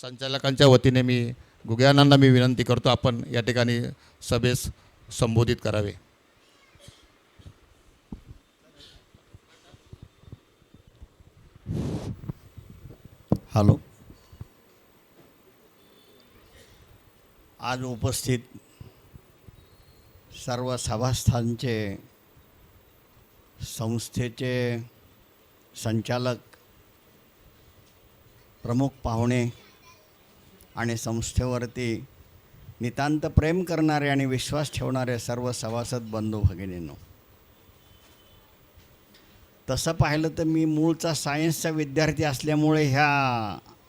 संचालकांच्या वतीने मी गुग्यानांना मी विनंती करतो आपण या ठिकाणी सभेस संबोधित करावे. हॅलो. आज उपस्थित सर्व सभास्थांचे, संस्थेचे संचालक, प्रमुख पाहुणे आणि संस्थेवरती नितांत प्रेम करणारे आणि विश्वास ठेवणारे सर्व सभासद बंधू भगिनींनो, तसं पाहिलं तर मी मूळचा सायन्सचा विद्यार्थी असल्यामुळे ह्या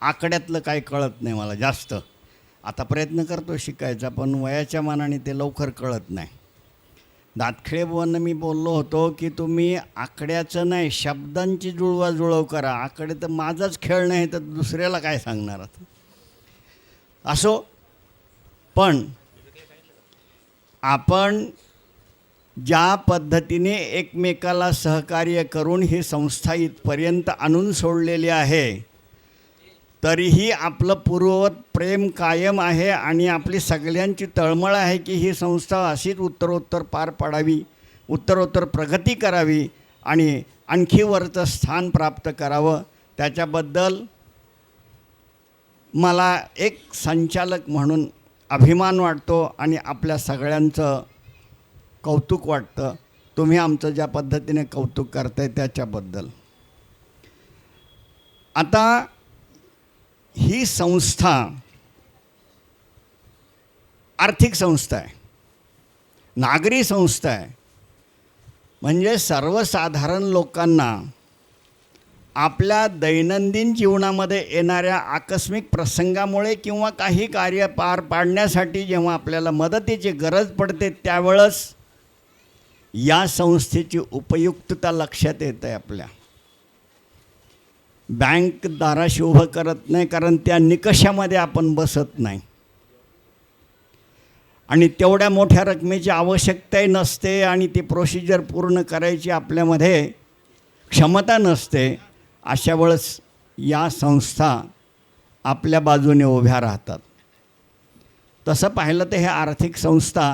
आकड्यातलं काही कळत नाही मला जास्त. आता प्रयत्न करतो शिकायचा, पण वयाच्या मानाने ते लवकर कळत नाही. दातखिळे बुवांना मी बोललो होतो की तुम्ही आकड्याचं नाही, शब्दांची जुळवाजुळव करा. आकडे तर माझाच खेळ नाही तर दुसऱ्याला काय सांगणार आता. असो, पण आपण ज्या पद्धतीने एकमेकाला सहकार्य करून ही संस्था इथपर्यंत आणून सोडलेली आहे, तरीही आपलं पूर्ववत प्रेम कायम आहे आणि आपली सगळ्यांची तळमळ आहे की ही संस्था अशीच उत्तरोत्तर पार पाडावी, उत्तरोत्तर प्रगती करावी आणि आणखी वरचं स्थान प्राप्त करावं. त्याच्याबद्दल मला एक संचालक म्हणून अभिमान वाटतो आणि आपल्या सगळ्यांचं कौतुक वाटतं. तुम्ही आमचं ज्या पद्धतीने कौतुक करताय त्याच्याबद्दल. आता ही संस्था आर्थिक संस्था आहे, नागरी संस्था आहे. म्हणजे सर्वसाधारण लोकांना आपल्या दैनंदिन जीवनामध्ये येणाऱ्या आकस्मिक प्रसंगामुळे किंवा काही कार्य पार पाडण्यासाठी जेव्हा आपल्याला मदतीची गरज पडते त्यावेळेस या संस्थेची उपयुक्तता लक्षात येते आपल्या. बँक दाराशी उभं करत नाही, कारण त्या निकषामध्ये आपण बसत नाही आणि तेवढ्या मोठ्या रकमेची आवश्यकताही नसते आणि ती प्रोसिजर पूर्ण करायची आपल्यामध्ये क्षमता नसते. अशा वेळेस या संस्था आपल्या बाजूने उभ्या राहतात. तसं पाहिलं तर हे आर्थिक संस्था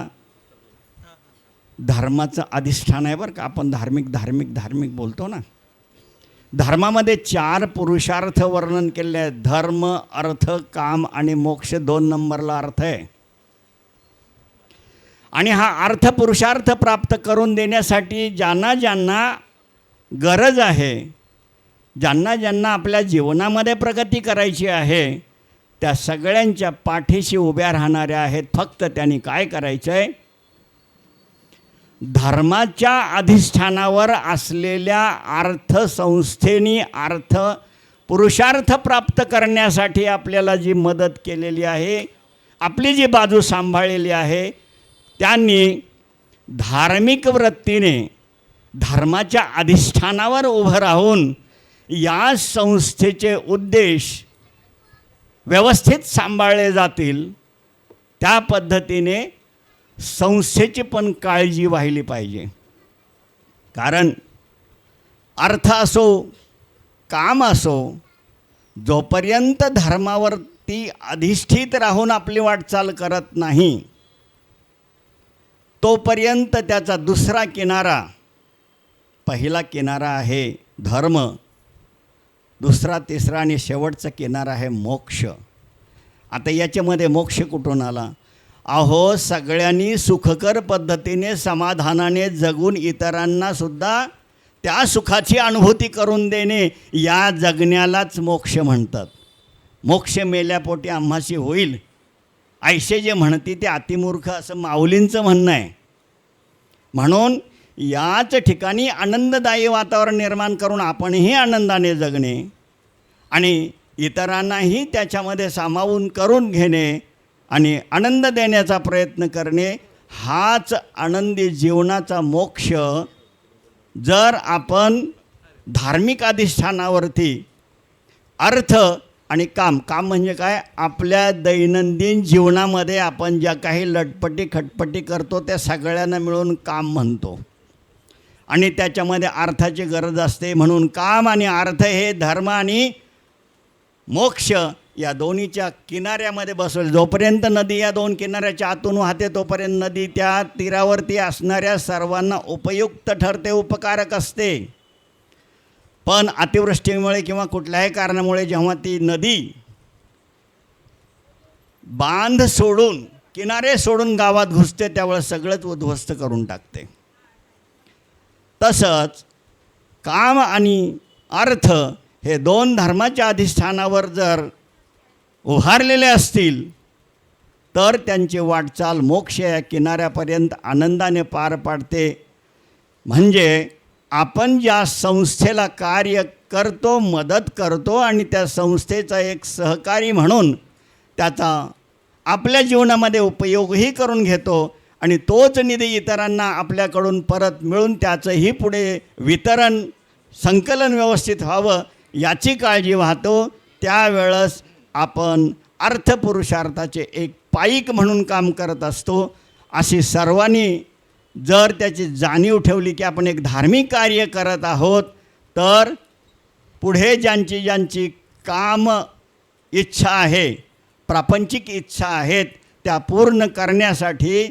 धर्माचं अधिष्ठान आहे बरं का. आपण धार्मिक बोलतो ना. धर्मामध्ये 4 पुरुषार्थ वर्णन केले आहेत. धर्म, अर्थ, काम आणि मोक्ष 2 नंबरला अर्थ आहे. आणि हा अर्थ पुरुषार्थ प्राप्त करून देण्यासाठी ज्यांना ज्यांना गरज आहे, ज्यांना ज्यांना आपल्या जीवनामध्ये प्रगती करायची आहे, त्या सगळ्यांच्या पाठीशी उभ्या राहणाऱ्या आहेत. फक्त त्यांनी काय करायचं आहे, धर्माच्या अधिष्ठानावर असलेल्या अर्थसंस्थेनी अर्थ पुरुषार्थ प्राप्त करण्यासाठी आपल्याला जी मदत केलेली आहे, आपली जी बाजू सांभाळलेली आहे, त्यांनी धार्मिक वृत्तीने धर्माच्या अधिष्ठानावर उभं राहून या संस्थेचे उद्देश व्यवस्थित सांभाळले जातील. त्या पद्धतीने संस्थेची पण काळजी व्हायली पाहिजे. कारण अर्थ असो, काम असो, जोपर्यंत धर्मावरती अधिष्ठित राहून आपली वाटचाल करत नाही तोपर्यंत त्याचा दुसरा किनारा, पहिला किनारा आहे धर्म, दुसरा, तिसरा आणि शेवटचा किनारा आहे मोक्ष. आता याच्यामध्ये मोक्ष कुठून आला? अहो, सगळ्यांनी सुखकर पद्धतीने समाधानाने जगून इतरांनासुद्धा त्या सुखाची अनुभूती करून देणे, या जगण्यालाच मोक्ष म्हणतात. मोक्ष मेल्यापोटी आम्हाशी होईल ऐसे जे म्हणते ते अतिमूर्ख असं माऊलींचं म्हणणं आहे. म्हणून याच ठिकाणी आनंददायी वातावरण निर्माण करून आपणही आनंदाने जगणे आणि इतरांनाही त्याच्यामध्ये सामावून करून घेणे आणि आनंद देण्याचा प्रयत्न करणे, हाच आनंदी जीवनाचा मोक्ष जर आपण धार्मिक अधिष्ठानावरती अर्थ आणि काम म्हणजे काय, आपल्या दैनंदिन जीवनामध्ये आपण ज्या काही लटपटी खटपटी करतो त्या सगळ्यांना मिळून काम म्हणतो आणि त्याच्यामध्ये अर्थाची गरज असते. म्हणून काम आणि अर्थ हे धर्म आणि मोक्ष या दोन्हीच्या किनाऱ्यामध्ये बसवले. जोपर्यंत नदी या दोन किनाऱ्याच्या आतून वाहते तोपर्यंत नदी त्या तीरावरती असणाऱ्या सर्वांना उपयुक्त ठरते, उपकारक असते. पण अतिवृष्टीमुळे किंवा कुठल्याही कारणामुळे जेव्हा ती नदी बांध सोडून, किनारे सोडून गावात घुसते, त्यावेळेस सगळंच उद्ध्वस्त करून टाकते. तसंच काम आणि अर्थ हे दोन धर्माच्या अधिष्ठानावर जर उभारलेले असतील तर त्यांची वाटचाल मोक्ष या किनाऱ्यापर्यंत आनंदाने पार पाडते. म्हणजे आपण ज्या संस्थेला कार्य करतो, मदत करतो आणि त्या संस्थेचा एक सहकारी म्हणून त्याचा आपल्या जीवनामध्ये उपयोगही करून घेतो आणि तोच निधी इतरांना आपल्याकडून परत मिळून त्याचंही पुढे वितरण, संकलन व्यवस्थित व्हावं याची काळजी वाहतो. त्यावेळेस आपण अर्थपुरुषार्थाचे एक पाईक म्हणून काम करत असतो. अशी सर्वांनी जर त्याची जाणीव ठेवली की आपण एक धार्मिक कार्य करत आहोत, तर पुढे ज्यांची ज्यांची काम इच्छा आहे, प्रापंचिक इच्छा आहेत, त्या पूर्ण करण्यासाठी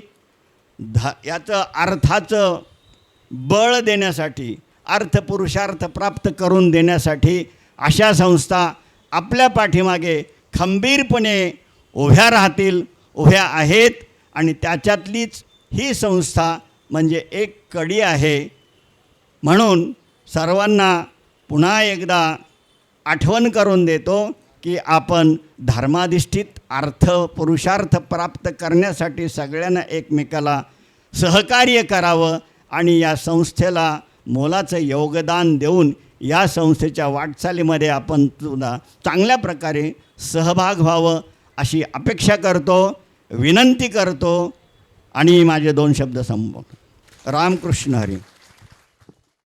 याचं अर्थाचं बळ देण्यासाठी, अर्थपुरुषार्थ प्राप्त करून देण्यासाठी अशा संस्था आपल्या पाठीमागे खंबीरपणे उभ्या राहतील, उभ्या आहेत. आणि त्याच्यातलीच ही संस्था म्हणजे एक कडी आहे. म्हणून सर्वांना पुन्हा एकदा आठवण करून देतो की आपण धर्माधिष्ठित अर्थ पुरुषार्थ प्राप्त करण्यासाठी सगळ्यांना एकमेकाला सहकार्य करावं आणि या संस्थेला मोलाचं योगदान देऊन या संस्थेच्या वाटचालीमध्ये आपण सुद्धा चांगल्या प्रकारे सहभाग व्हावं अशी अपेक्षा करतो, विनंती करतो आणि माझे 2 शब्द संपवतो. रामकृष्ण हरी.